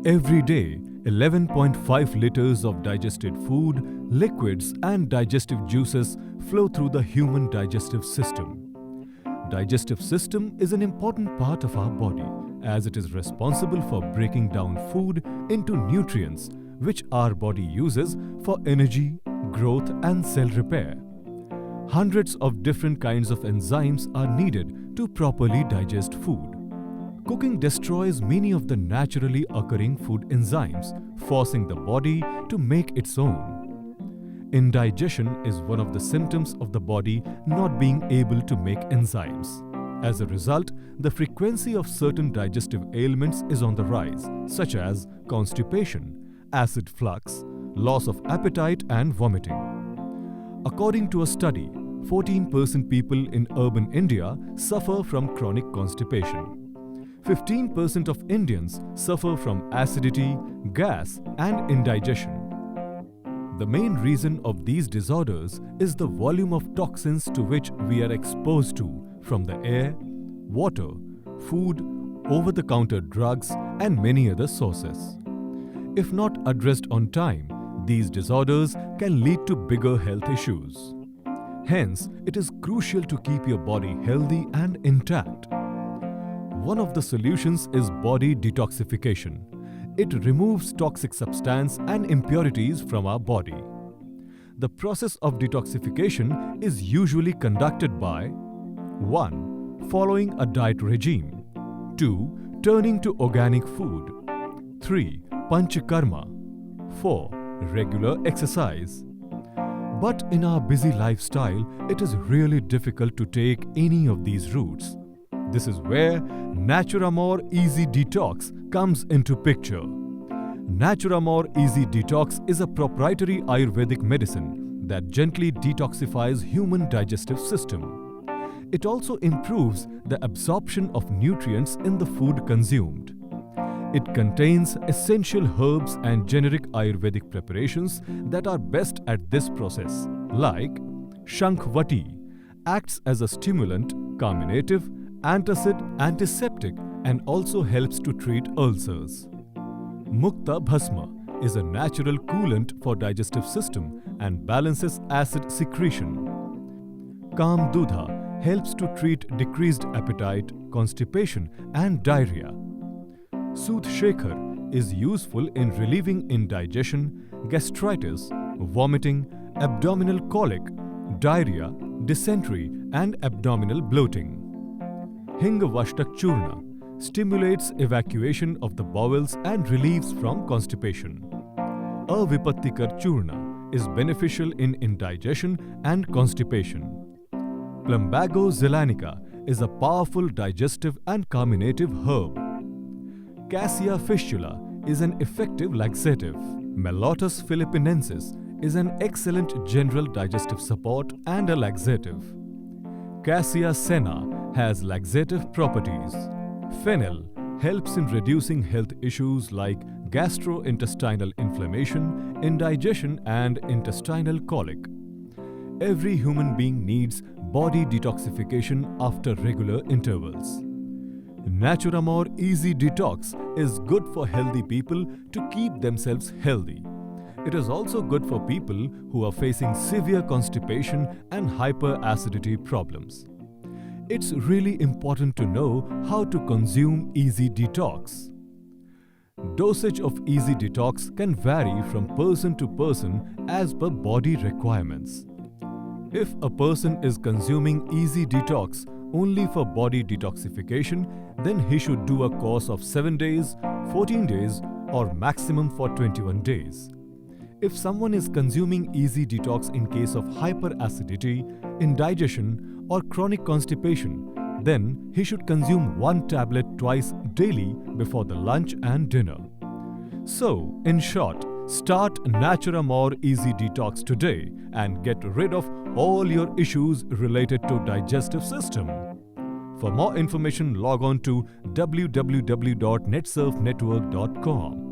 Every day, 11.5 liters of digested food, liquids and digestive juices flow through the human digestive system. Digestive system is an important part of our body as it is responsible for breaking down food into nutrients which our body uses for energy, growth and cell repair. Hundreds of different kinds of enzymes are needed to properly digest food. Cooking destroys many of the naturally occurring food enzymes, forcing the body to make its own. Indigestion is one of the symptoms of the body not being able to make enzymes. As a result, the frequency of certain digestive ailments is on the rise, such as constipation, acid flux, loss of appetite and vomiting. According to a study, 14% people in urban India suffer from chronic constipation. 15% of Indians suffer from acidity, gas and indigestion. The main reason of these disorders is the volume of toxins to which we are exposed to from the air, water, food, over-the-counter drugs and many other sources. If not addressed on time, these disorders can lead to bigger health issues. Hence, it is crucial to keep your body healthy and intact. One of the solutions is body detoxification. It removes toxic substance and impurities from our body. The process of detoxification is usually conducted by 1. Following a diet regime. 2. Turning to organic food. 3. Panchakarma. 4. Regular exercise. But in our busy lifestyle, it is really difficult to take any of these routes. This is where Naturamore Easy Detox comes into picture. Naturamore Easy Detox is a proprietary Ayurvedic medicine that gently detoxifies human digestive system. It also improves the absorption of nutrients in the food consumed. It contains essential herbs and generic Ayurvedic preparations that are best at this process, like Shankhvati, acts as a stimulant, carminative, antacid, antiseptic and also helps to treat ulcers. Mukta Bhasma is a natural coolant for digestive system and balances acid secretion. Kam Dudha helps to treat decreased appetite, constipation and diarrhea. Sooth Shekhar is useful in relieving indigestion, gastritis, vomiting, abdominal colic, diarrhea, dysentery and abdominal bloating. Hingavashtak Churna stimulates evacuation of the bowels and relieves from constipation. Avipattikar Churna is beneficial in indigestion and constipation. Plumbago zeylanica is a powerful digestive and carminative herb. Cassia fistula is an effective laxative. Mellotus philippinensis is an excellent general digestive support and a laxative. Cassia senna has laxative properties. Fennel helps in reducing health issues like gastrointestinal inflammation, indigestion and intestinal colic. Every human being needs body detoxification after regular intervals. Naturamore Easy Detox is good for healthy people to keep themselves healthy. It is also good for people who are facing severe constipation and hyperacidity problems. It's really important to know how to consume Easy Detox. Dosage of Easy Detox can vary from person to person as per body requirements. If a person is consuming Easy Detox only for body detoxification, then he should do a course of 7 days, 14 days or maximum for 21 days. If someone is consuming Easy Detox in case of hyperacidity, indigestion or chronic constipation, then he should consume 1 tablet twice daily before the lunch and dinner. So, in short, start Naturamore Easy Detox today and get rid of all your issues related to digestive system. For more information, log on to www.netsurfnetwork.com.